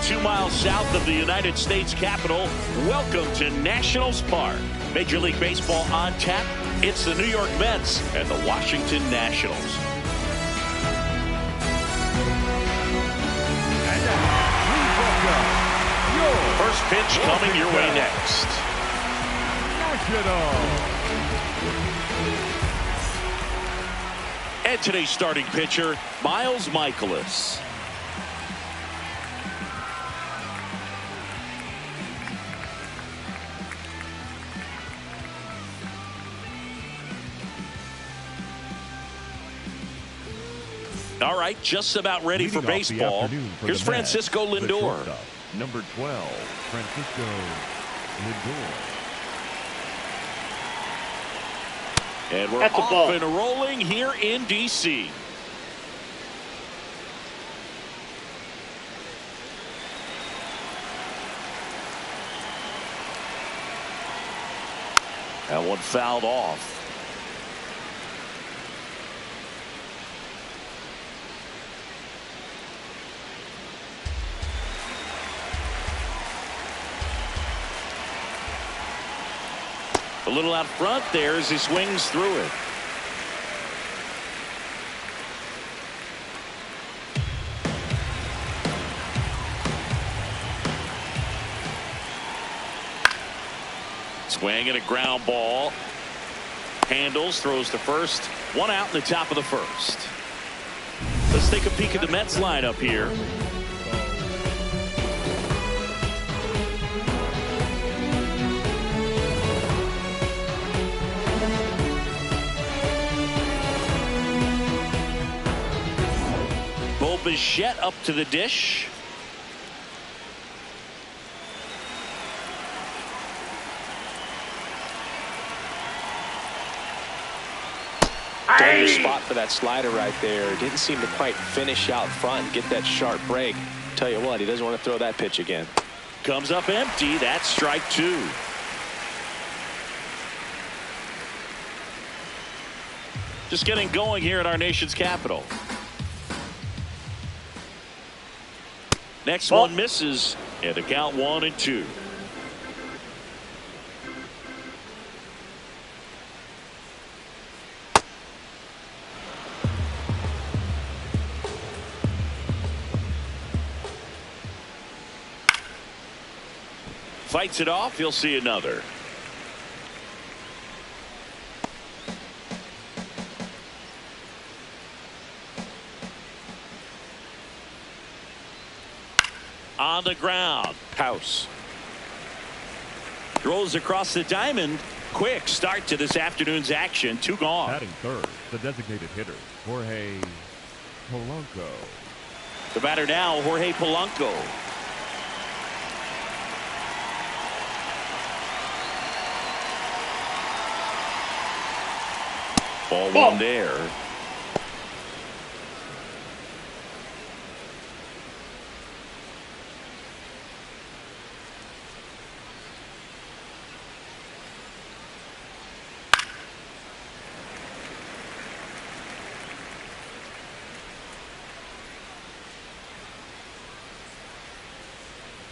2 miles south of the United States Capitol. Welcome to Nationals Park. Major League Baseball on tap. It's the New York Mets and the Washington Nationals. And now, please welcome your first pitch coming your way next. Nationals. And today's starting pitcher, Miles Michaelis. All right, just about ready for baseball. Here's Francisco Lindor. Number 12, Francisco Lindor. And we're off and rolling here in D.C. That one fouled off. A little out front there as he swings through it. Swing and a ground ball. Handles, throws to first. One out in the top of the first. Let's take a peek at the Mets lineup here. Bichette up to the dish. Dangerous spot for that slider right there. Didn't seem to quite finish out front and get that sharp break. Tell you what, he doesn't want to throw that pitch again. Comes up empty. That's strike two. Just getting going here at our nation's capital. Next one misses, and the count 1-2. Fights it off. He'll see another. On the ground. House. Throws across the diamond. Quick start to this afternoon's action. 2 gone. Batting third, the designated hitter, Jorge Polanco. The batter now, Jorge Polanco. Ball one there.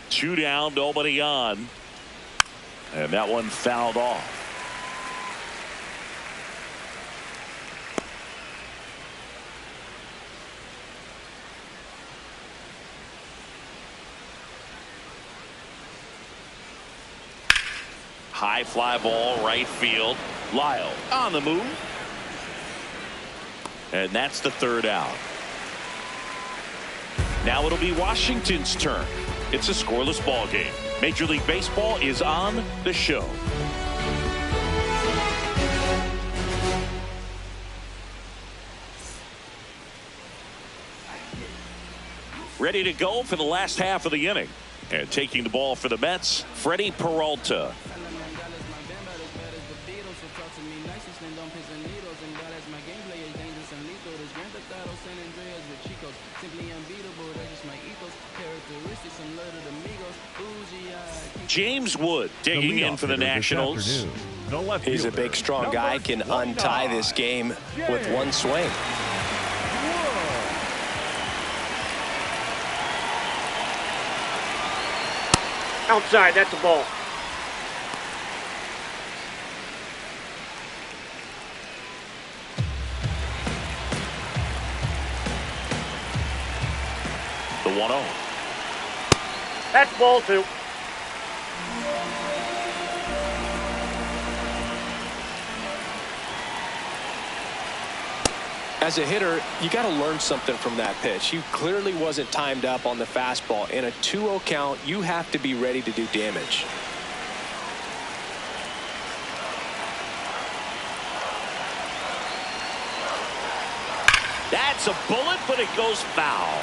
Two down, nobody on. And that one fouled off. High fly ball, right field. Lyle on the move. And that's the third out. Now it'll be Washington's turn. It's a scoreless ball game. Major League Baseball is on the show. Ready to go for the last half of the inning. And taking the ball for the Mets, Freddie Peralta. James Wood digging in for the Nationals. He's a big, strong guy, can untie this game with one swing. Outside, that's a ball. The 1-0. That's ball 2. As a hitter, you got to learn something from that pitch. He clearly wasn't timed up on the fastball. In a 2-0 count, you have to be ready to do damage. That's a bullet, but it goes foul.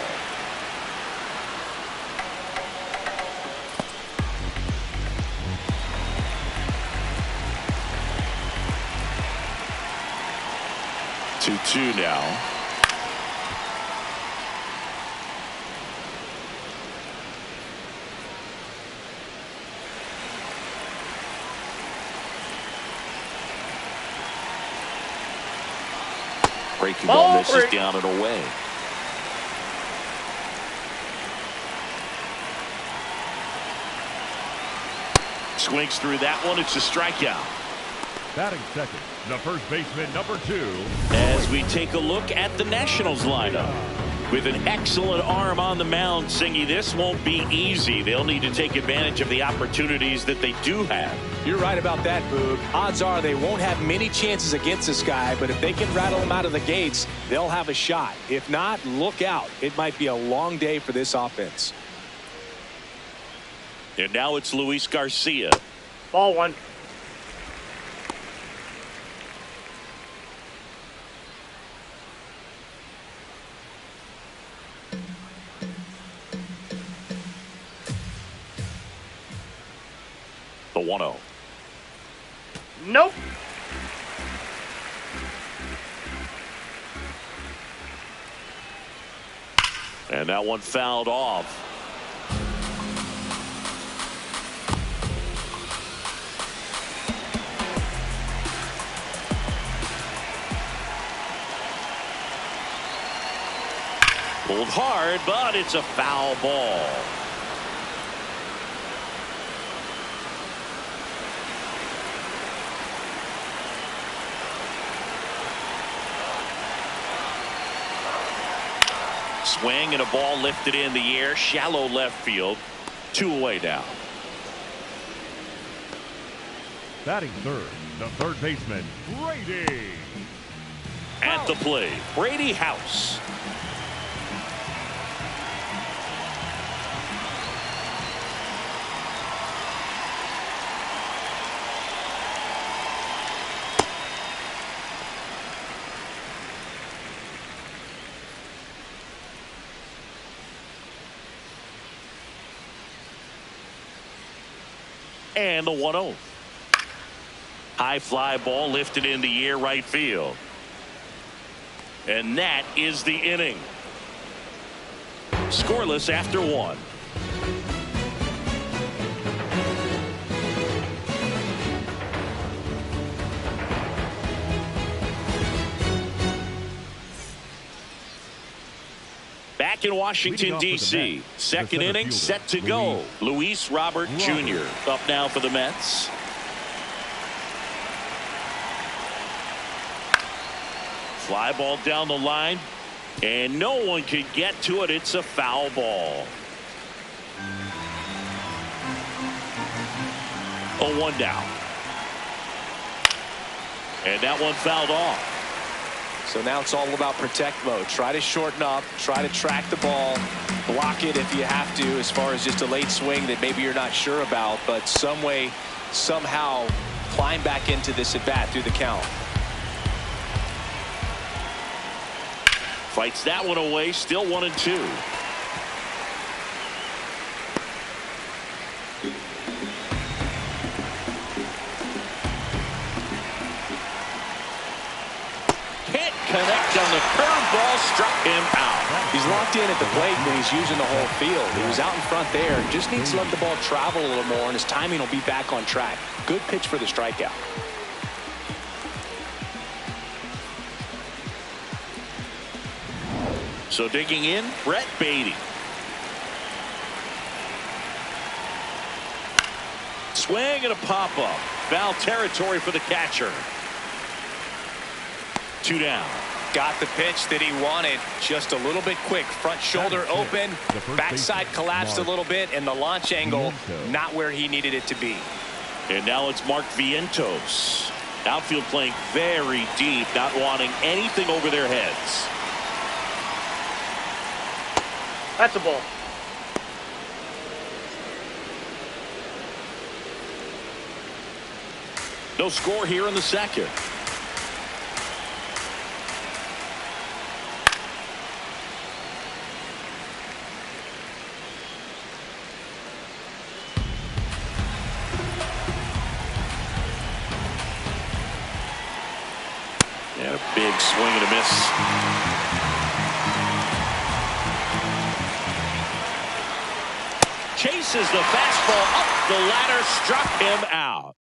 Two now. Breaking ball misses down and away. Swings through that one. It's a strikeout. Batting second, the first baseman, number 2. As we take a look at the Nationals lineup. With an excellent arm on the mound, Singy, this won't be easy. They'll need to take advantage of the opportunities that they do have. You're right about that, Boog. Odds are they won't have many chances against this guy, but if they can rattle him out of the gates, they'll have a shot. If not, look out. It might be a long day for this offense. And now it's Luis Garcia. Ball 1. The 1-0. Nope. And that one fouled off. Pulled hard, but it's a foul ball. Swing and a ball lifted in the air, shallow left field. 2 away now. Batting third, the third baseman, Brady. At the plate, Brady House. And the 1-0. High fly ball lifted in the air, right field. And that is the inning. Scoreless after 1. Back in Washington, D.C. Second inning set to go. Luis Robert Jr. up now for the Mets. Fly ball down the line, and no one could get to it. It's a foul ball. 0-1 down. And that one fouled off. So now it's all about protect mode. Try to shorten up, try to track the ball, block it if you have to, as far as just a late swing that maybe you're not sure about, but some way, somehow climb back into this at bat through the count. Fights that one away, still 1-2. Connect on the curveball, struck him out. He's locked in at the plate when he's using the whole field. He was out in front there. Just needs to let the ball travel a little more, and his timing will be back on track. Good pitch for the strikeout. So digging in, Brett Beatty. swing and a pop-up. Foul territory for the catcher. 2 down. Got the pitch that he wanted, just a little bit quick. Front shoulder open, backside collapsed a little bit, and the launch angle not where he needed it to be. And now it's Mark Vientos. Outfield playing very deep, not wanting anything over their heads. That's a ball. No score here in the second. And a big swing and a miss. Chases the fastball up the ladder, struck him out.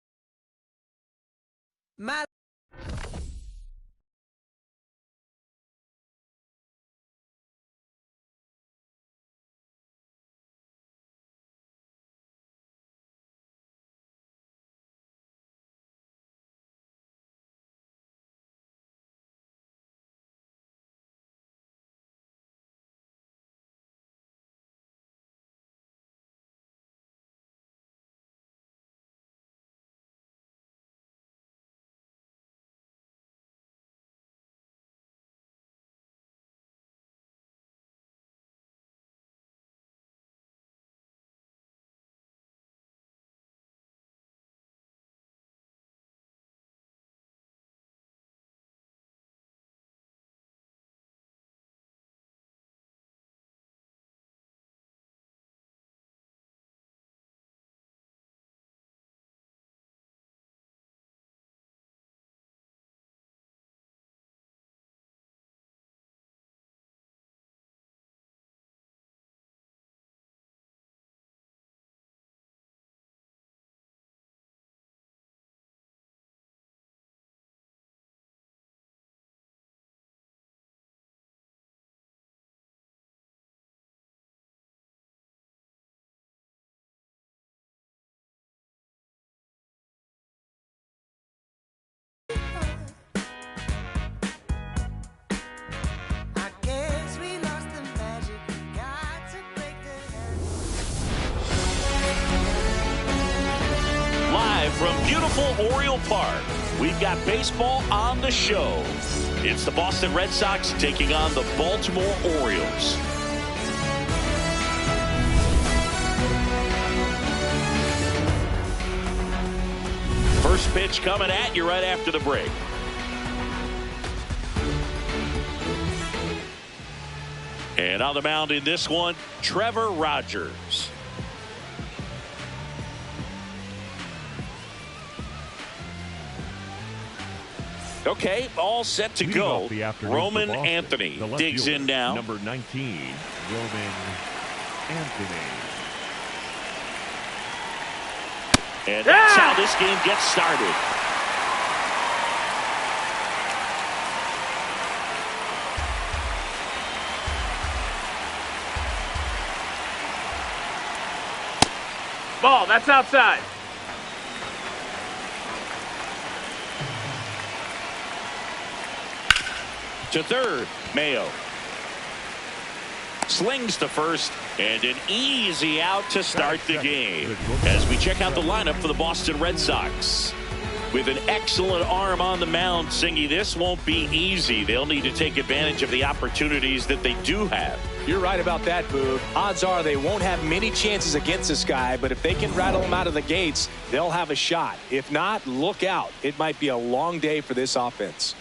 From beautiful Oriole Park, we've got baseball on the show. It's the Boston Red Sox taking on the Baltimore Orioles. First pitch coming at you right after the break. And on the mound in this one, Trevor Rogers. Okay, all set to go. Roman Anthony digs in now. Number 19, Roman Anthony. And that's how this game gets started. Ball, that's outside. To third, Mayo. Slings to first, and an easy out to start the game. As we check out the lineup for the Boston Red Sox. With an excellent arm on the mound, Singy, this won't be easy. They'll need to take advantage of the opportunities that they do have. You're right about that, Boog. Odds are they won't have many chances against this guy, but if they can rattle him out of the gates, they'll have a shot. If not, look out. It might be a long day for this offense.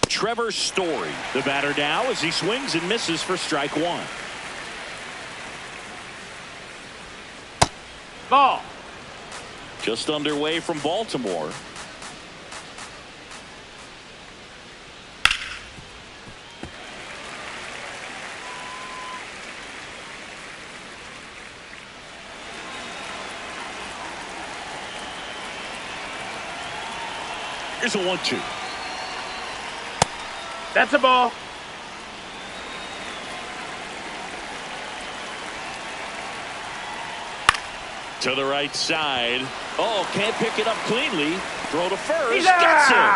Trevor Story, the batter now as he swings and misses for strike one. Ball. Just underway from Baltimore. Here's a 1-2. That's a ball. To the right side. Oh, can't pick it up cleanly. Throw to first. Gets it.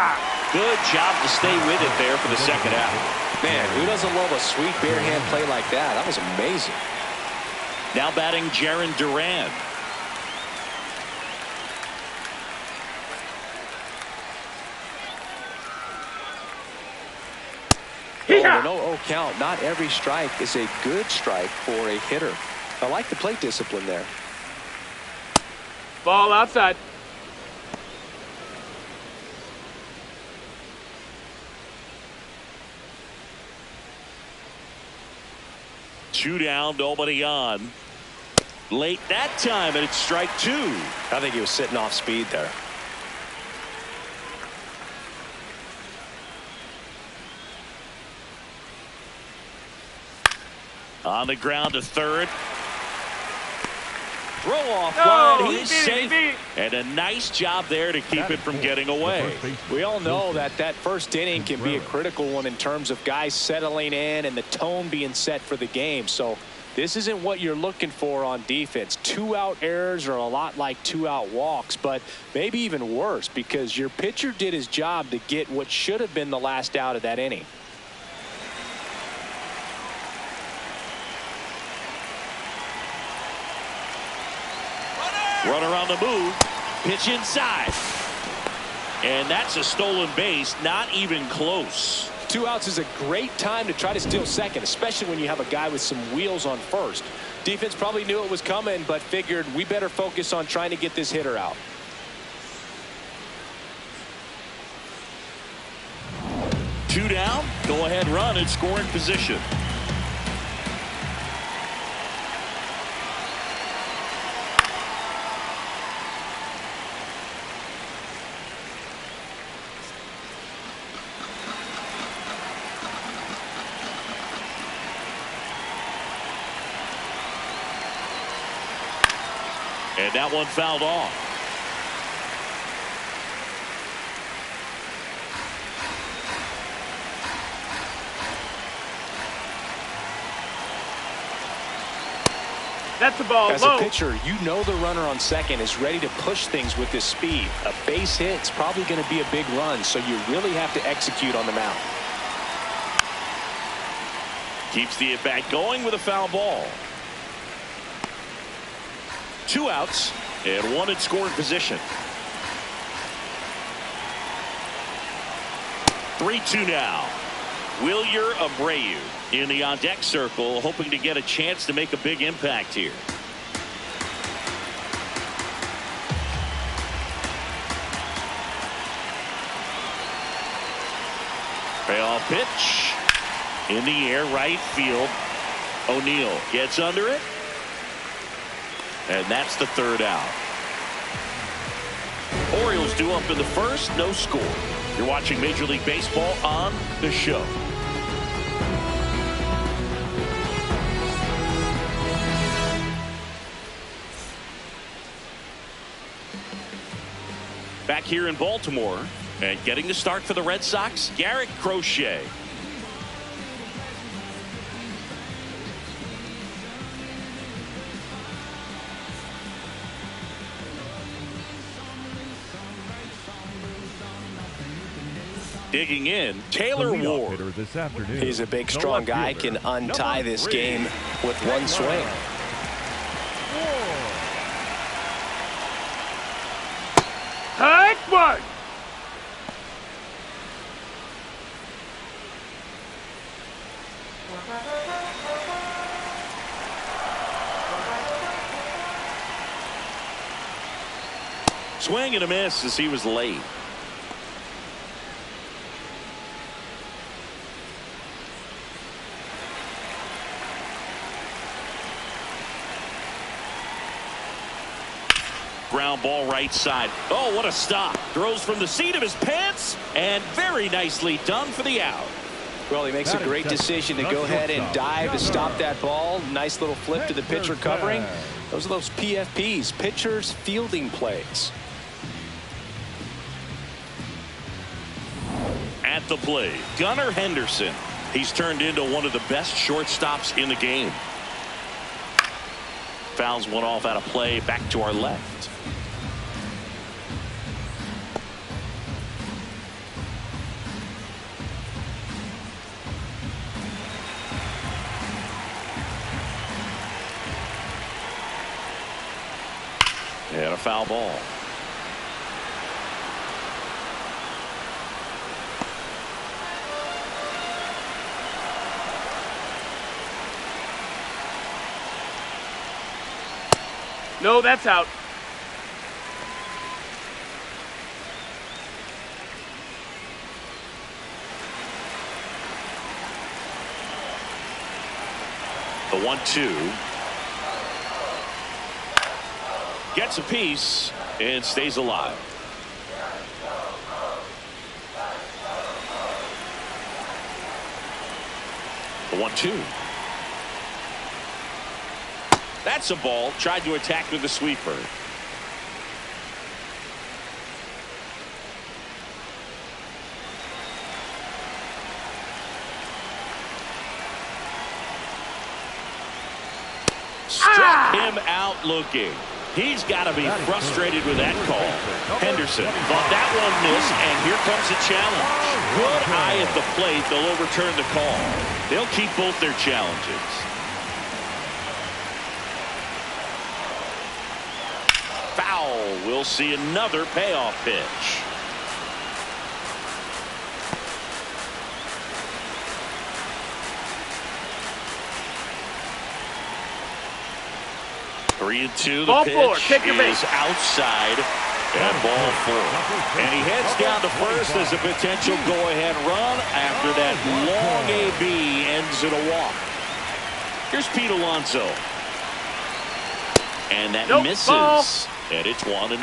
Good job to stay with it there for the second out. Man, who doesn't love a sweet bare hand play like that? That was amazing. Now batting Jarren Duran. Oh, no 0 count. Not every strike is a good strike for a hitter. I like the plate discipline there. Ball outside. Two down, nobody on. Late that time, and it's strike two. I think he was sitting off speed there. On the ground to third. Throw off line. He's safe. And a nice job there to keep it from getting away. We all know that first inning can be a critical one in terms of guys settling in and the tone being set for the game. So this isn't what you're looking for on defense. 2-out errors are a lot like 2-out walks, but maybe even worse because your pitcher did his job to get what should have been the last out of that inning. Runner on the move. Pitch inside. And that's a stolen base. Not even close. 2 outs is a great time to try to steal second, especially when you have a guy with some wheels on first. Defense probably knew it was coming, but figured we better focus on trying to get this hitter out. Two down. Go ahead run in scoring position. And that one fouled off. That's the ball. As low. a pitcher, you know the runner on second is ready to push things with his speed. A base hit is probably going to be a big run, so you really have to execute on the mound. Keeps the at-bat going with a foul ball. 2 outs and 1 in scoring position. 3-2 now. Wilyer Abreu in the on-deck circle, hoping to get a chance to make a big impact here. Payoff pitch. In the air, right field. O'Neill gets under it. And that's the 3rd out. Orioles due up in the first, no score. You're watching Major League Baseball on The Show. Back here in Baltimore, and getting the start for the Red Sox, Garrett Crochet. Digging in, Taylor Ward. This afternoon. He's a big, strong guy, can untie this game with one swing. Hike one. Swing and a miss as he was late. Ground ball right side. Oh, what a stop. Throws from the seat of his pants, and very nicely done for the out. Well, he makes a great decision to go ahead and dive to stop that ball. Nice little flip to the pitcher covering. Those are those PFPs, pitchers fielding plays. At the plate, Gunnar Henderson. He's turned into one of the best shortstops in the game. Fouls one off out of play. Back to our left. And a foul ball. No, that's out. The 1-2. Gets a piece and stays alive. The 1-2. That's a ball. Tried to attack with the sweeper. Struck him out looking. He's got to be frustrated with that call. Henderson thought that one missed, and here comes a challenge. Good eye at the plate. They'll overturn the call. They'll keep both their challenges. Foul. We'll see another payoff pitch. Three and two. The pitch is outside and ball four. And he heads down to first as a potential go-ahead run after that long AB ends in a walk. Here's Pete Alonso. And that misses. Ball. And it's 1-0.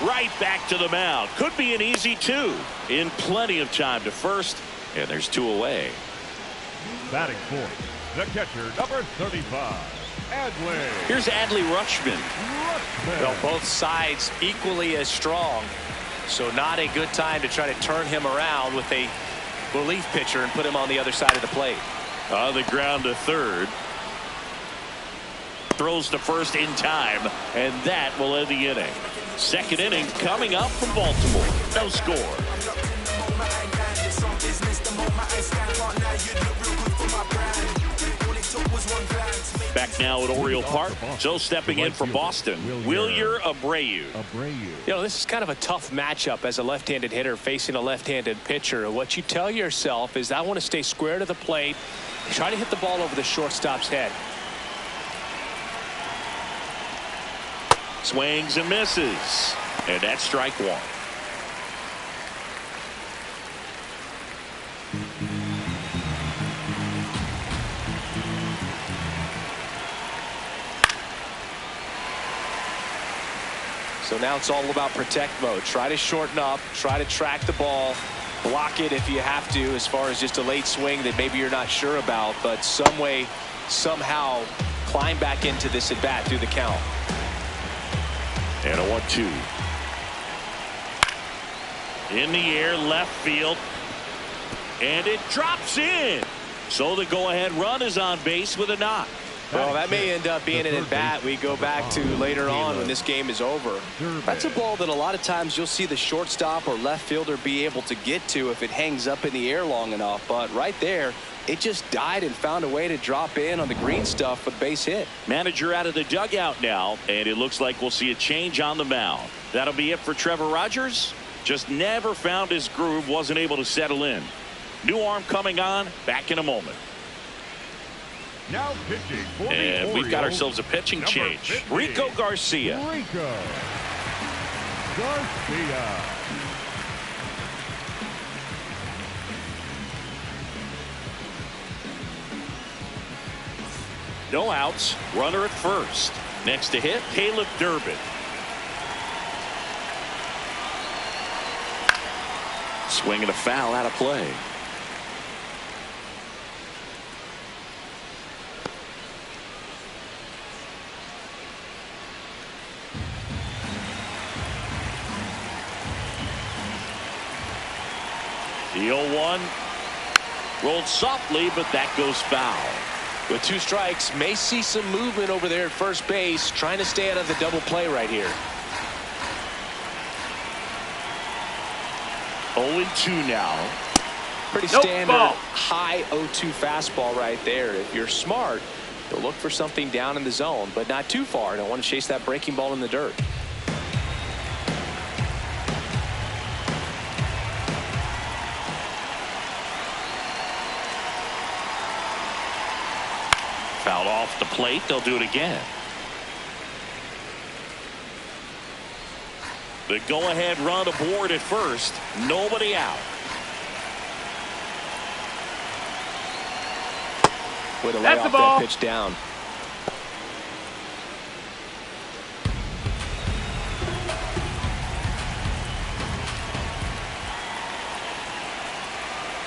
Right back to the mound. Could be an easy 2. In plenty of time to first. And there's 2 away. Batting fourth, the catcher, number 35. Adley. Here's Adley Rutschman. Well, both sides equally as strong, so not a good time to try to turn him around with a relief pitcher and put him on the other side of the plate. On the ground to third. Throws to first in time, and that will end the inning. Second inning coming up from Baltimore. No score. Back now at Oriole Park. Joe stepping in for Boston. Wilyer Abreu. You know, this is kind of a tough matchup as a left-handed hitter facing a left-handed pitcher. What you tell yourself is I want to stay square to the plate, try to hit the ball over the shortstop's head. Swings and misses. And that's strike one. So now it's all about protect mode. Try to shorten up, try to track the ball, block it if you have to, as far as just a late swing that maybe you're not sure about, but some way, somehow climb back into this at bat through the count. And a 1-2. In the air, left field. And it drops in. So the go-ahead run is on base with a knock. Well, that may end up being an at-bat we go back to later on when this game is over. That's a ball that a lot of times you'll see the shortstop or left fielder be able to get to if it hangs up in the air long enough. But right there, it just died and found a way to drop in on the green stuff with base hit. Manager out of the dugout now, and it looks like we'll see a change on the mound. That'll be it for Trevor Rogers. Just never found his groove, wasn't able to settle in. New arm coming on, back in a moment. Now pitching for and we've got ourselves a pitching change. 50, Rico Garcia. No outs, runner at first. Next to hit, Caleb Durbin. Swinging a foul out of play. The 0-1 rolled softly, but that goes foul. With 2 strikes, may see some movement over there at first base, trying to stay out of the double play right here. 0-2 now. Pretty standard high 0-2 fastball right there. If you're smart, you'll look for something down in the zone, but not too far. Don't want to chase that breaking ball in the dirt. Fouled off the plate. They'll do it again. The go-ahead run aboard at first. Nobody out. Way to lay off that pitch down.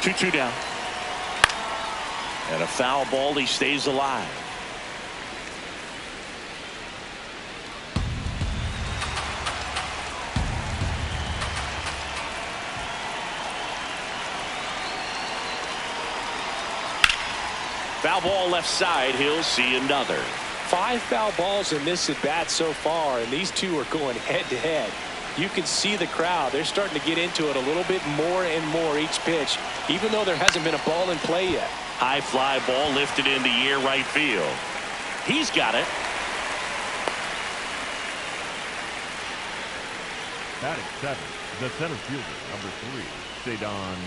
Two down. And a foul ball. He stays alive. Foul ball left side. He'll see another. 5 foul balls in this at bat so far, and these two are going head to head. You can see the crowd. They're starting to get into it a little bit more and more each pitch, even though there hasn't been a ball in play yet. High fly ball lifted in the air right field. He's got it. Batting 7, the center fielder, number 3, Cedon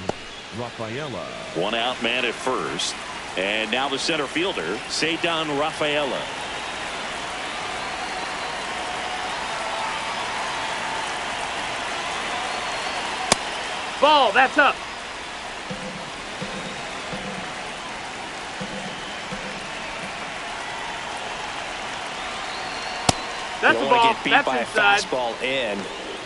Rafaela. 1 out man at first. And now the center fielder, Cedon Rafaela. Ball, that's up. That's a ball. Get beat That's by inside. A fastball in,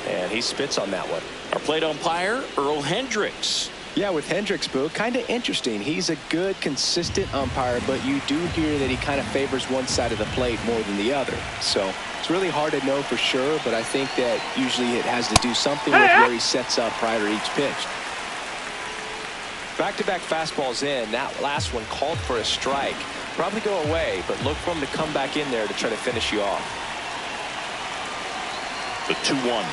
and he spits on that one. Our plate umpire, Earl Hendricks. Yeah, with Hendricks, Boo, kind of interesting. He's a good, consistent umpire, but you do hear that he kind of favors one side of the plate more than the other. So it's really hard to know for sure, but I think that usually it has to do something with where he sets up prior to each pitch. Back-to-back fastballs in. That last one called for a strike. Probably go away, but look for him to come back in there to try to finish you off. The 2-1.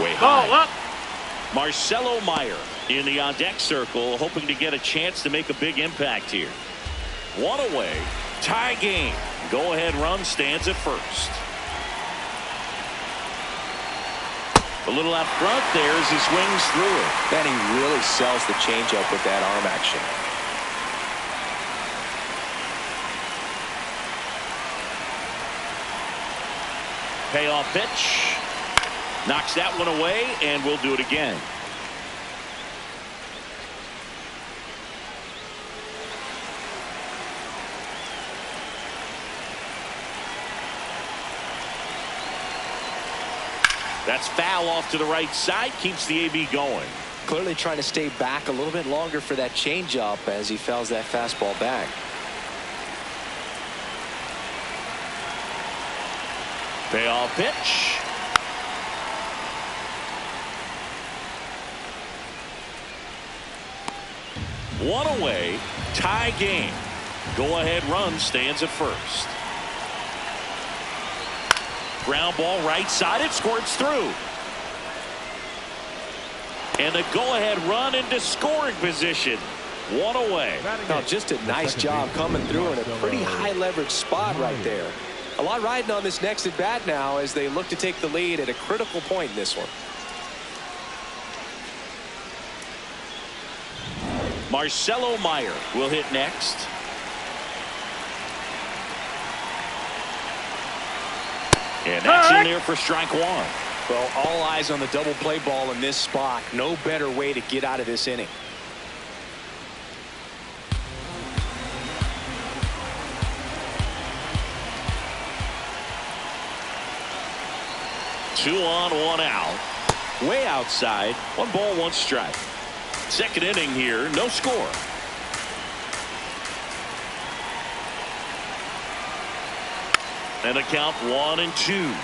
Way Ball high. up. Marcelo Meyer in the on-deck circle, hoping to get a chance to make a big impact here. 1 away. Tie game. Go-ahead run stands at first. A little out front there as he swings through it. Then he really sells the changeup with that arm action. Payoff pitch. Knocks that one away, and we'll do it again. That's foul off to the right side. Keeps the AB going. Clearly trying to stay back a little bit longer for that changeup as he fouls that fastball back. Payoff pitch. One away. Tie game. Go-ahead run stands at first. Ground ball right side. It squirts through. And the go-ahead run into scoring position. 1 away. Now, just a nice job coming through in a pretty high leverage spot right there. A lot riding on this next at bat now as they look to take the lead at a critical point in this one. Marcelo Meyer will hit next. And that's in there for strike 1. Well, all eyes on the double play ball in this spot. No better way to get out of this inning. Two on, 1 out. Way outside. 1 ball, 1 strike. Second inning here. No score. And a count 1-2.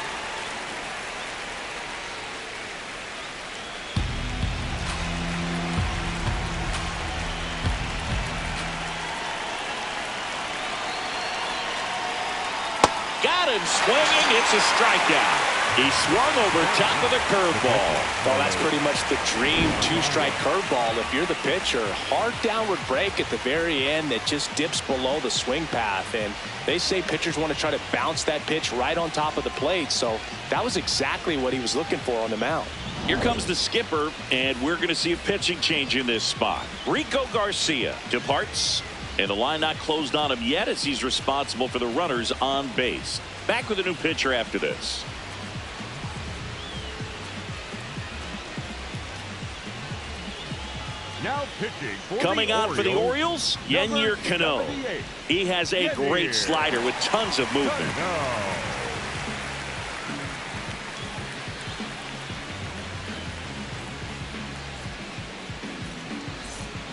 got him swinging. It's a strikeout. He swung over top of the curveball. Well, that's pretty much the dream two-strike curveball. If you're the pitcher, hard downward break at the very end that just dips below the swing path. And they say pitchers want to try to bounce that pitch right on top of the plate. So that was exactly what he was looking for on the mound. Here comes the skipper, and we're going to see a pitching change in this spot. Rico Garcia departs, and the line not closed on him yet as he's responsible for the runners on base. Back with a new pitcher after this. Now pitching for Coming on for the Orioles, Yennier Cano. He has a great slider with tons of movement.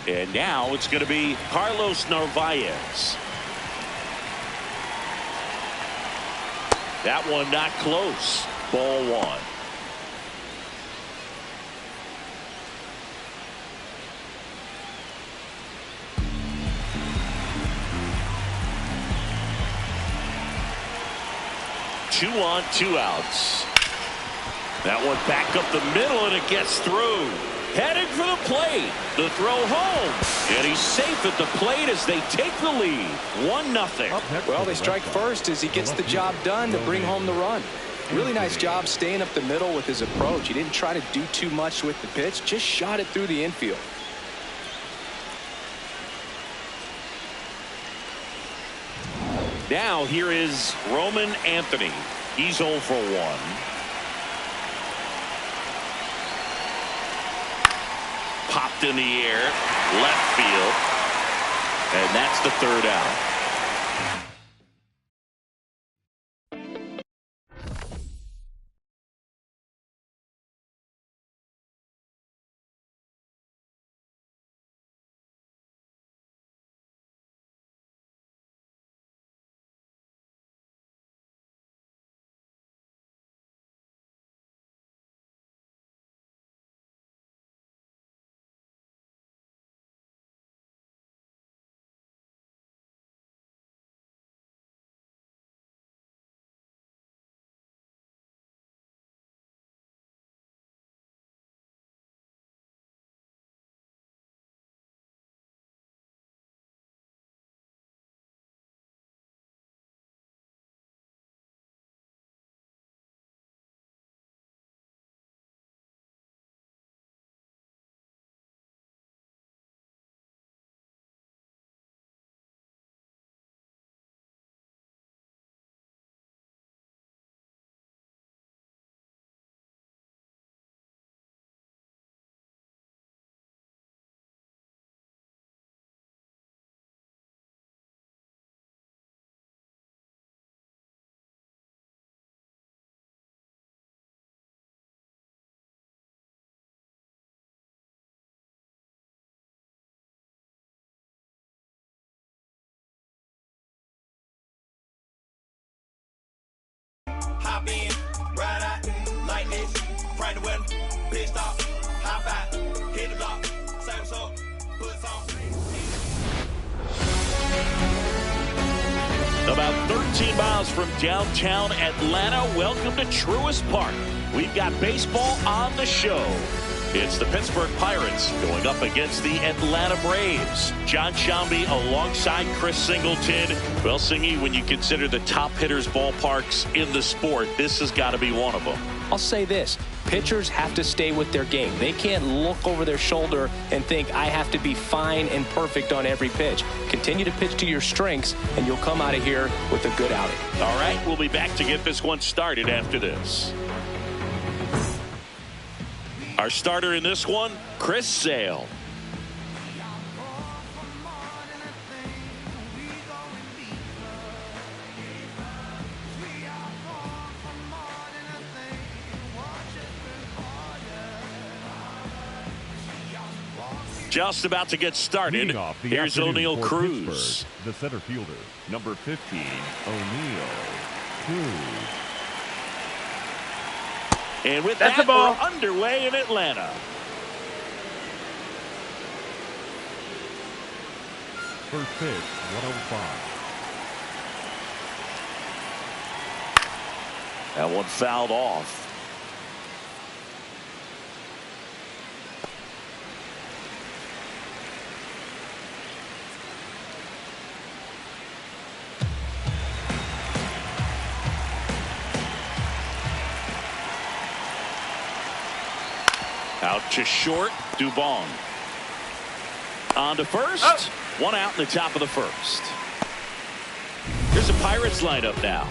And now it's going to be Carlos Narvaez. That one not close. Ball one. Two on, two outs. That one back up the middle, and it gets through. Heading for the plate. The throw home. And he's safe at the plate as they take the lead. 1-0. Well, they strike first as he gets the job done to bring home the run. Really nice job staying up the middle with his approach. He didn't try to do too much with the pitch. Just shot it through the infield. Now here is Roman Anthony. He's 0 for 1. Popped in the air, left field, and that's the third out. Hop in, ride out, like this, right the weather, pit stop, hop out, hit the block, say what's up, put some. About 13 miles from downtown Atlanta, welcome to Truist Park. We've got baseball on the show. It's the Pittsburgh Pirates going up against the Atlanta Braves. John Sciambi alongside Chris Singleton. Well, Singy, when you consider the top hitters ballparks in the sport, this has got to be one of them. I'll say this. Pitchers have to stay with their game. They can't look over their shoulder and think, I have to be fine and perfect on every pitch. Continue to pitch to your strengths, and you'll come out of here with a good outing. All right, we'll be back to get this one started after this. Our starter in this one, Chris Sale. Just about to get started. Here's O'Neal Cruz. The center fielder, number 15, O'Neal Cruz. And with That's that, the ball. we're underway in Atlanta. First pitch, 105. That one fouled off. Out to short, Dubon. On to first. Oh. One out in the top of the first. Here's a Pirates lineup now.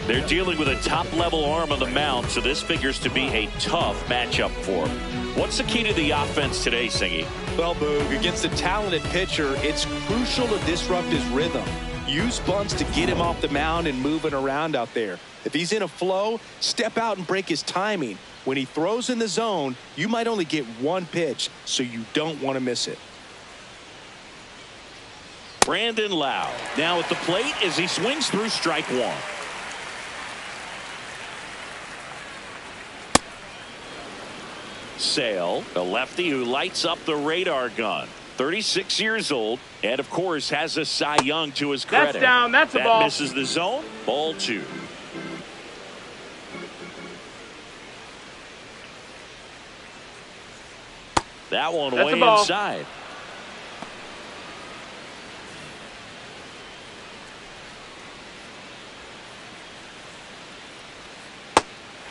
They're dealing with a top-level arm on the mound, so this figures to be a tough matchup for them. What's the key to the offense today, Singy? Well, Boog, against a talented pitcher, it's crucial to disrupt his rhythm. Use bunts to get him off the mound and moving around out there. If he's in a flow, step out and break his timing. When he throws in the zone, you might only get one pitch, so you don't want to miss it. Brandon Lau now at the plate as he swings through strike one. Sale, the lefty who lights up the radar gun. 36 years old, and of course has a Cy Young to his credit. That's down. That's a ball. That misses the zone. Ball two. That one way inside.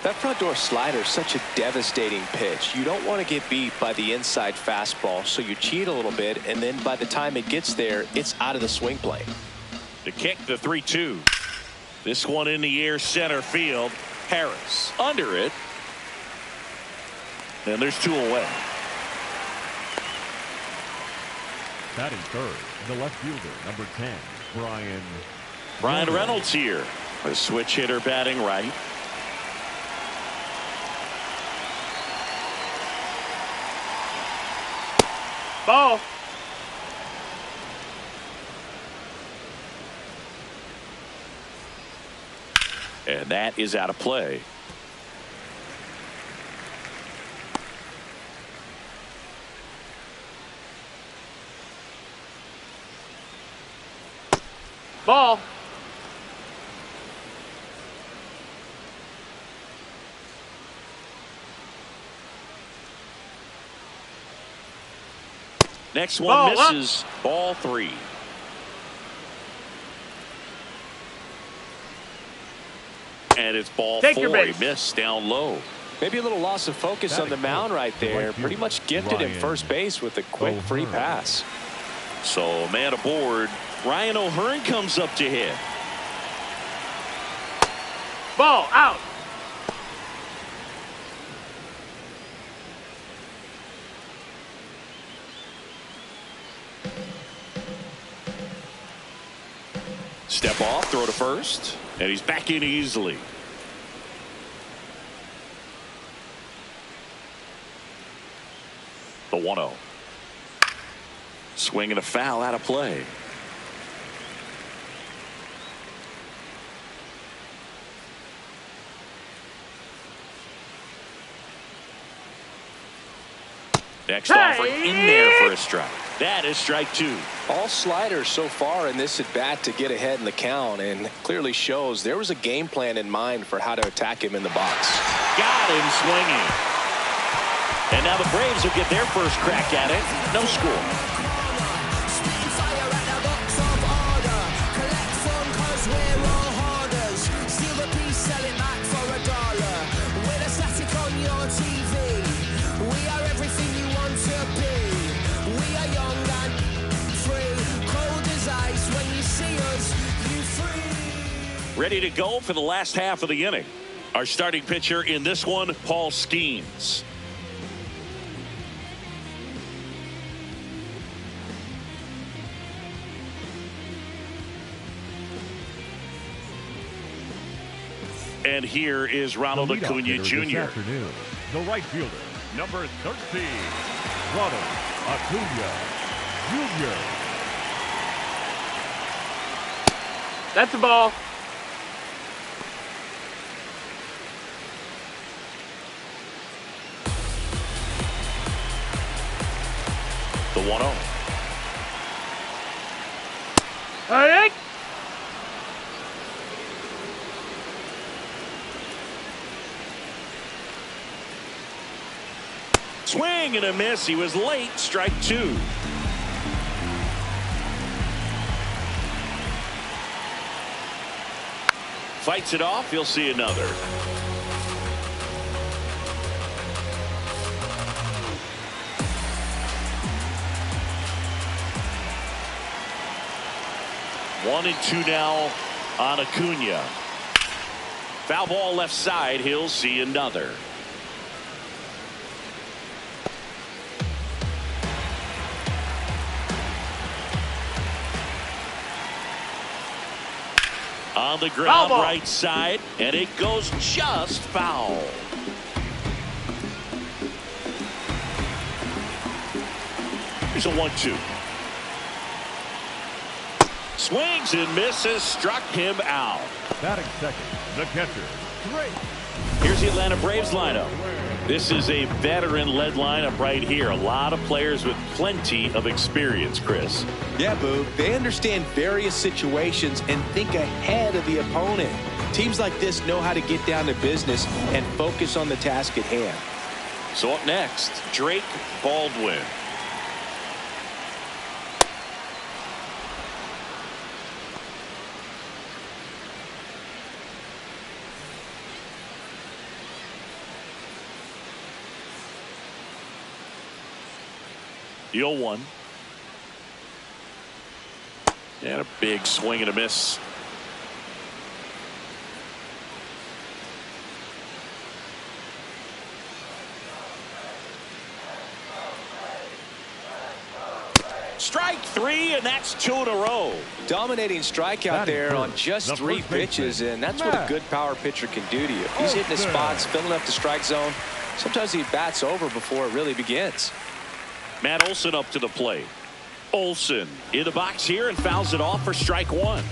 That front door slider is such a devastating pitch. You don't want to get beat by the inside fastball, so you cheat a little bit, and then by the time it gets there, it's out of the swing plane. The kick, the 3-2. This one in the air, center field. Harris under it. And there's two away. Batting third, the left fielder, number 10, Brian Reynolds here. A switch hitter batting right. Ball. And that is out of play. Ball. Next one misses. Ball three. And it's ball four. He missed down low. Maybe a little loss of focus on the mound right there. Pretty much gifted him first base with a quick free pass. So man aboard. Ryan O'Hearn comes up to hit. Ball out. Step off, throw to first, and he's back in easily. The 1-0. Swing and a foul out of play. Next offer in there for a strike. That is strike two. All sliders so far in this at bat to get ahead in the count, and clearly shows there was a game plan in mind for how to attack him in the box. Got him swinging. And now the Braves will get their first crack at it. No score. Ready to go for the last half of the inning. Our starting pitcher in this one, Paul Skeens. And here is Ronald Acuna Jr. The right fielder, number 13, Ronald Acuna Jr. That's a ball. The 1-0. All right. Swing and a miss. He was late. Strike two. Fights it off. He'll see another. One and two now on Acuna. Foul ball left side. He'll see another. On the ground, right side, and it goes just foul. Here's a 1-2. Swings and misses, struck him out. Batting second, the catcher, Drake. Here's the Atlanta Braves lineup. This is a veteran-led lineup right here. A lot of players with plenty of experience, Chris. Yeah, Boog. They understand various situations and think ahead of the opponent. Teams like this know how to get down to business and focus on the task at hand. So up next, Drake Baldwin. The 0-1. And a big swing and a miss. Strike three, and that's two in a row. Dominating strikeout there on just three pitches, and that's what a good power pitcher can do to you. He's hitting his spots, filling up the strike zone. Sometimes he bats over before it really begins. Matt Olson up to the plate. Olson in the box here and fouls it off for strike one.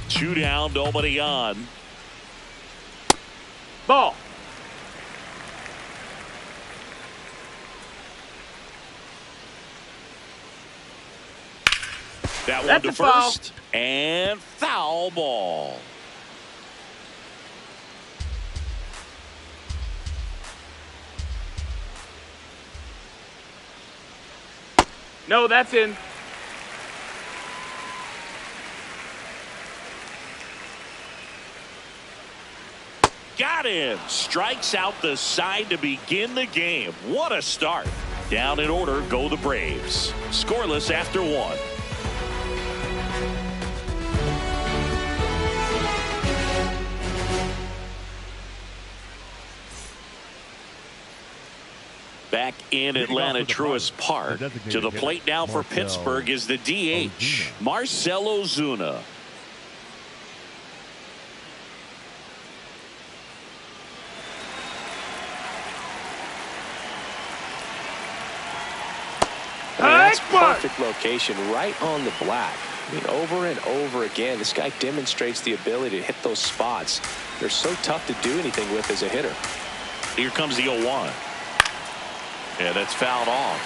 Two down, nobody on. Ball. That one to first. And foul ball. No, that's in. Got him. Strikes out the side to begin the game. What a start. Down in order go the Braves. Scoreless after one. Back in Atlanta, Truist Park. To the plate now for Pittsburgh is the DH, Marcell Ozuna. That's perfect location, right on the black. I mean, over and over again, this guy demonstrates the ability to hit those spots. They're so tough to do anything with as a hitter. Here comes the 0-1. Yeah, that's fouled off.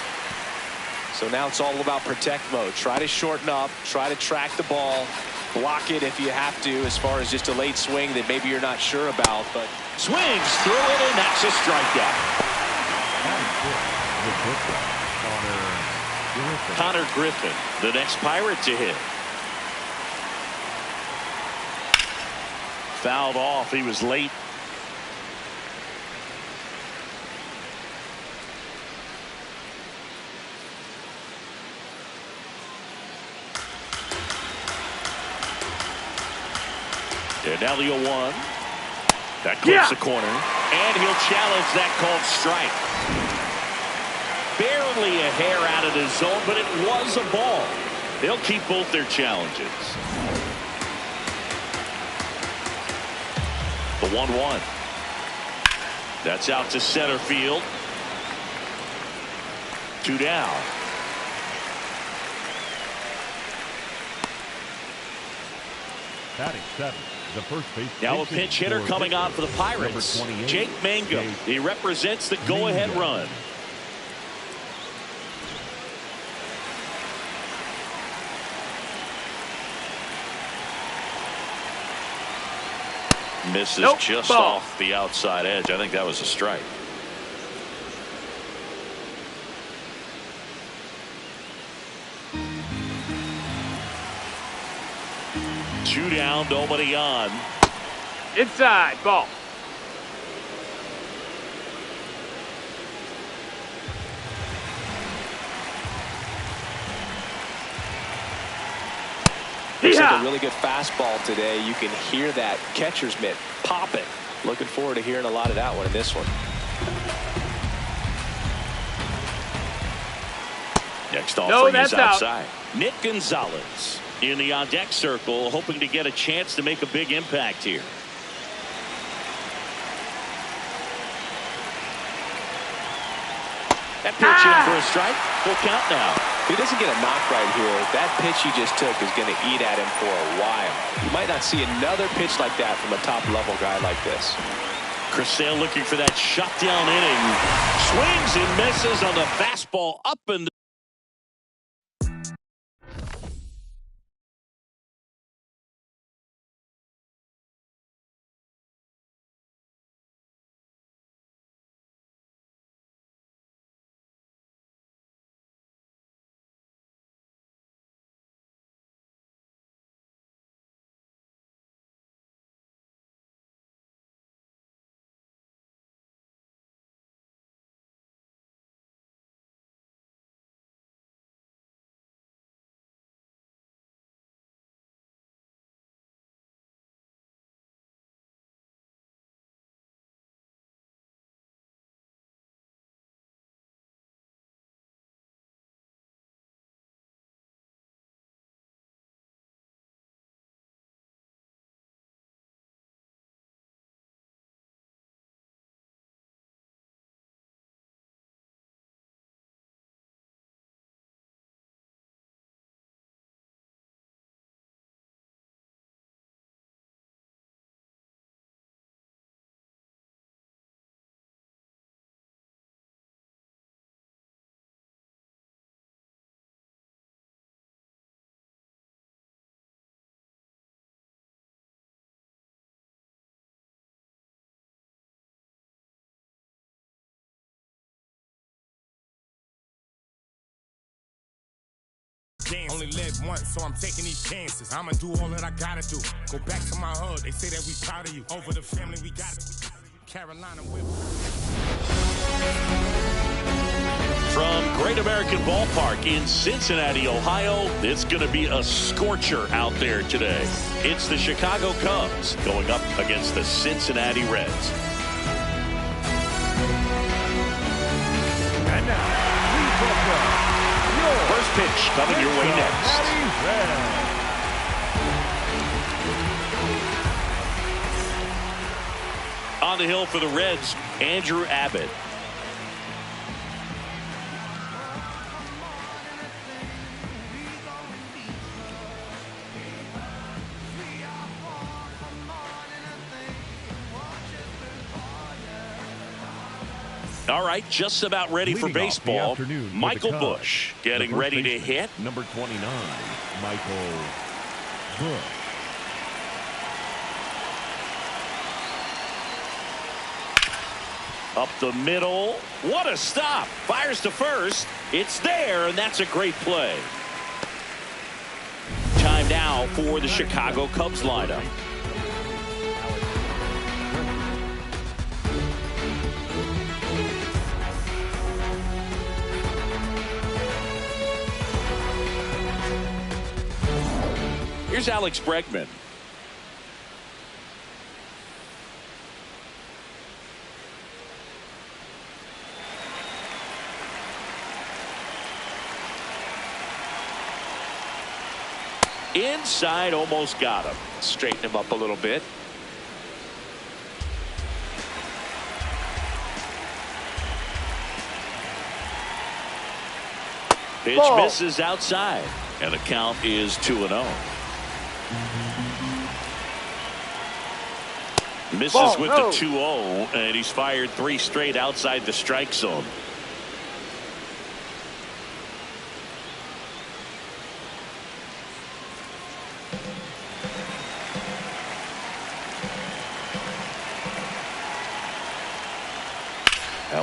So now it's all about protect mode. Try to shorten up, try to track the ball, block it if you have to, as far as just a late swing that maybe you're not sure about. But swings through it, and that's a strikeout. Connor Griffin, the next Pirate to hit. Fouled off. He was late. And now the 0-1. That clips the corner. And he'll challenge that called strike. Barely a hair out of the zone, but it was a ball. They'll keep both their challenges. The 1-1. That's out to center field. Two down. Batting seven. The first base. Now a pinch hitter coming on for the Pirates. Jake Mangum. He represents the go-ahead run. Misses Nope, just ball. off the outside edge. I think that was a strike. Two down, nobody on. Inside, ball. Looks like a really good fastball today. You can hear that catcher's mitt popping. Looking forward to hearing a lot of that one in this one. Next offering is that's out. outside. Nick Gonzalez in the on-deck circle, hoping to get a chance to make a big impact here. That pitch in for a strike. Full count now. If he doesn't get a knock right here, that pitch he just took is going to eat at him for a while. You might not see another pitch like that from a top-level guy like this. Chris Sale looking for that shutdown inning. Swings and misses on the fastball up and Only live once, so I'm taking these chances. I'ma do all that I gotta do. Go back to my hood. They say that we proud of you. Over the family, we got it. Carolina with. from Great American Ballpark in Cincinnati, Ohio, it's going to be a scorcher out there today. It's the Chicago Cubs going up against the Cincinnati Reds. And now, please welcome First pitch coming your way next. On the hill for the Reds, Andrew Abbott. All right, just about ready for Leading off the baseball. afternoon with the Michael Cubs, Busch getting the first ready to baseman, hit. Number 29, Michael Busch. Up the middle. What a stop. Fires to first. It's there, and that's a great play. Time now for the Chicago Cubs lineup. Here's Alex Bregman. Inside, almost got him. Straighten him up a little bit. Pitch misses outside, and the count is 2-0. Misses with the 2-0, and he's fired 3 straight outside the strike zone.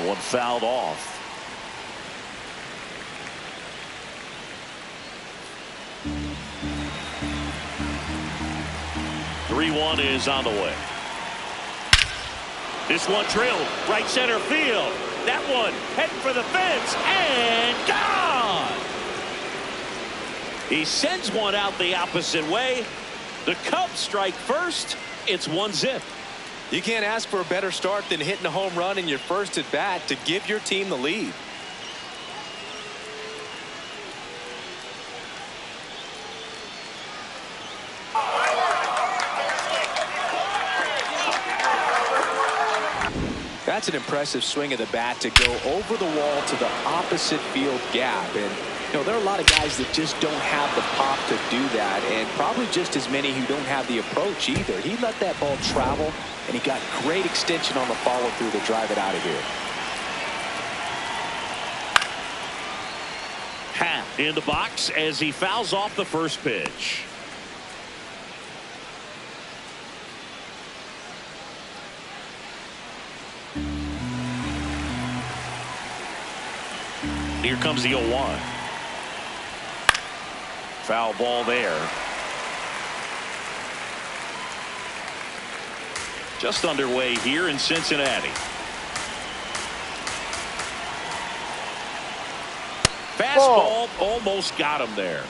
That one fouled off. Three-one is on the way. This one drilled right center field. That one heading for the fence and gone. He sends one out the opposite way. The Cubs strike first. It's 1-0. You can't ask for a better start than hitting a home run in your first at bat to give your team the lead. That's an impressive swing of the bat to go over the wall to the opposite field gap. And you know, there are a lot of guys that just don't have the pop to do that, and probably just as many who don't have the approach either. He let that ball travel, and he got great extension on the follow through to drive it out of here. Hat in the box as he fouls off the first pitch. Here comes the 0-1. Foul ball there. Just underway here in Cincinnati. Fastball almost got him there.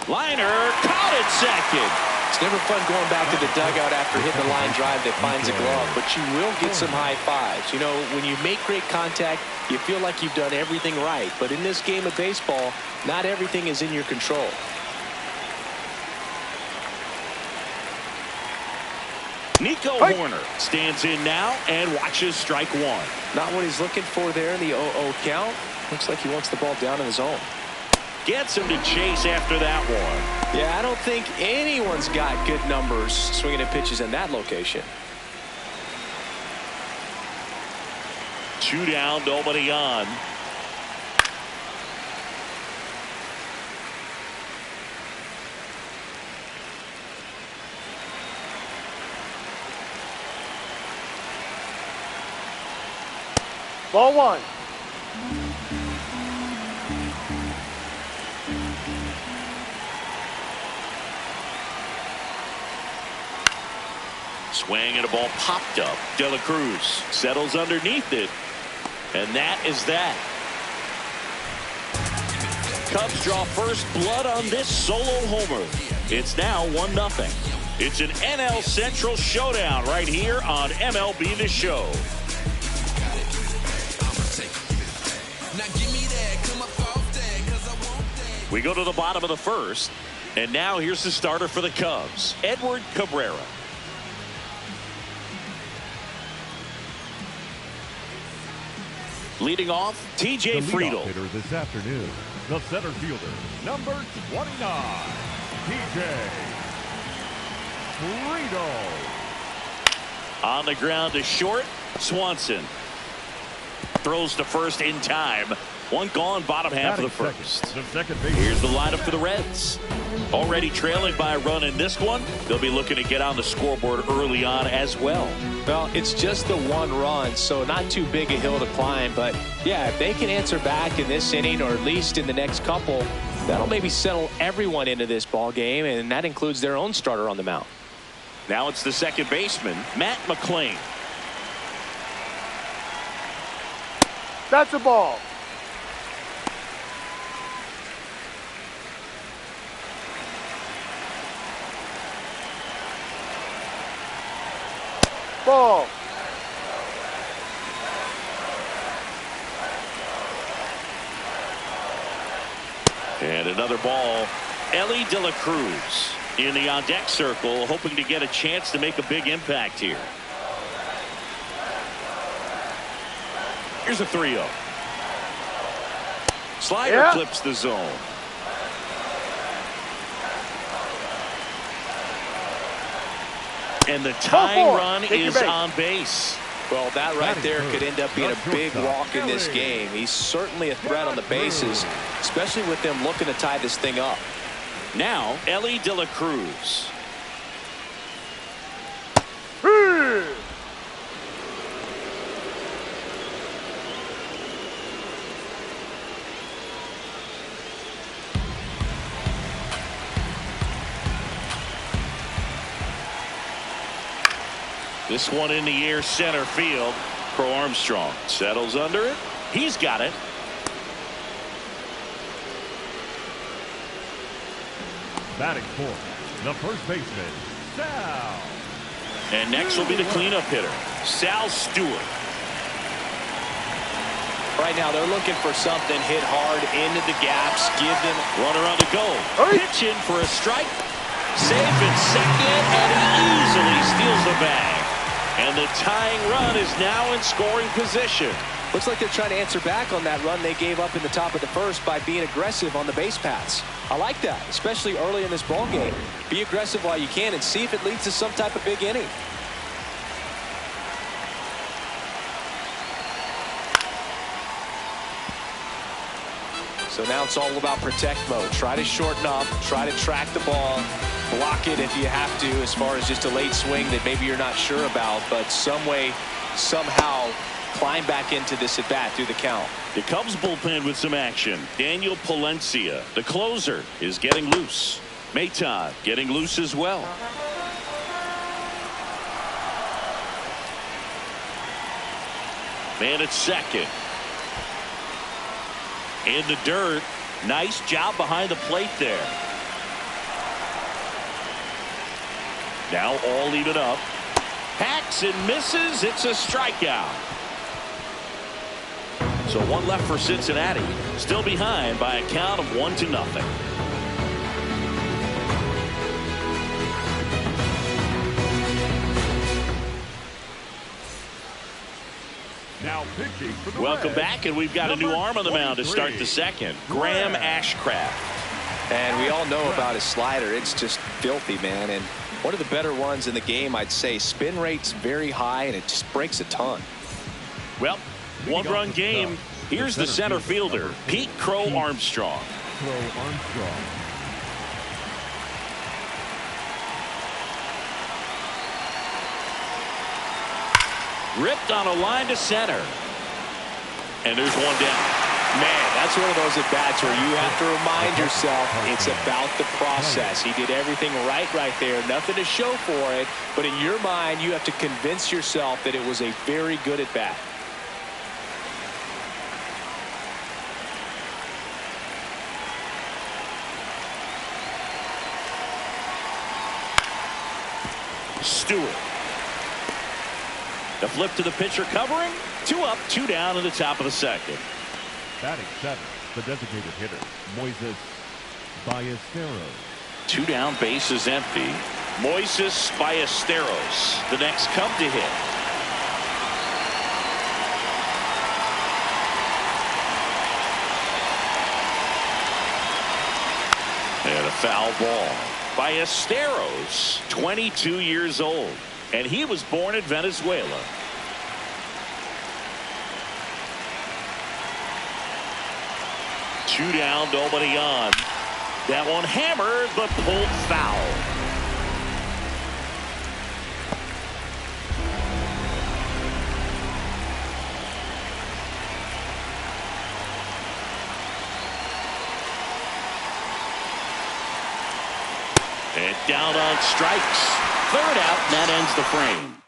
Liner caught it second. It's never fun going back to the dugout after hitting a line drive that finds a glove, but you will get some high fives. You know, when you make great contact, you feel like you've done everything right. But in this game of baseball, not everything is in your control. Nico Horner stands in now and watches strike one. Not what he's looking for there in the 0-0 count. Looks like he wants the ball down in the zone. Gets him to chase after that one. Yeah, I don't think anyone's got good numbers swinging at pitches in that location. 2 down, nobody on. Ball one. Swing and a ball popped up. De La Cruz settles underneath it. And that is that. Cubs draw first blood on this solo homer. It's now 1-0. It's an NL Central showdown right here on MLB The Show. We go to the bottom of the first. And now here's the starter for the Cubs, Edward Cabrera. Leading off, TJ Friedl. Hitter this afternoon, the center fielder, number 29, TJ Friedl. On the ground to short, Swanson. Throws to first in time. One gone, bottom half of the first. Here's the lineup for the Reds. Already trailing by a run in this one. They'll be looking to get on the scoreboard early on as well. Well, it's just the one run, so not too big a hill to climb. But, yeah, if they can answer back in this inning or at least in the next couple, that'll maybe settle everyone into this ball game, and that includes their own starter on the mound. Now it's the second baseman, Matt McClain. That's a ball. Ball. And another ball. Ellie De La Cruz in the on-deck circle, hoping to get a chance to make a big impact here. Here's a 3-0. Slider clips the zone. And the tying run is on base. Well, that right there could end up being a big walk in this game. He's certainly a threat on the bases, especially with them looking to tie this thing up. Now, Ellie De La Cruz. This one in the air, center field. Crow Armstrong settles under it. He's got it. Batting fourth, the first baseman, Sal. And next will be the cleanup hitter, Sal Stewart. Right now they're looking for something, hit hard into the gaps, give them runner on the go. Pitch in for a strike. Safe at second, and he easily steals the bag. And the tying run is now in scoring position. Looks like they're trying to answer back on that run they gave up in the top of the first by being aggressive on the base paths. I like that, especially early in this ball game. Be aggressive while you can and see if it leads to some type of big inning. So now it's all about protect mode. Try to shorten up, try to track the ball, block it if you have to, as far as just a late swing that maybe you're not sure about, but some way, somehow climb back into this at bat through the count. The Cubs bullpen with some action. Daniel Palencia, the closer, is getting loose. Maton getting loose as well. Man at second. In the dirt. Nice job behind the plate there. Now all even up. Hacks and misses. It's a strikeout. So one left for Cincinnati. Still behind by a count of 1-0. Now pitching for the Welcome Reds, back, and we've got a new arm on the mound to start the second. Graham Ashcraft. And we all know about his slider. It's just filthy, man. And one of the better ones in the game, I'd say. Spin rate's very high, and it just breaks a ton. Well, one-run game. Here's the center fielder, Pete Crow Armstrong. Crow Armstrong. Ripped on a line to center. And there's one down. Man, that's one of those at-bats where you have to remind yourself it's about the process. He did everything right there. Nothing to show for it. But in your mind, you have to convince yourself that it was a very good at-bat. Stewart. The flip to the pitcher covering. 2 up, 2 down in the top of the second. Batting seventh, the designated hitter, Moises Ballesteros. 2 down, bases empty. Moises Ballesteros, the next Cub to hit. And a foul ball. Ballesteros, 22 years old, and he was born in Venezuela. Two down, nobody on. That one hammered, but pulled foul. And down on strikes. Third out, and that ends the frame.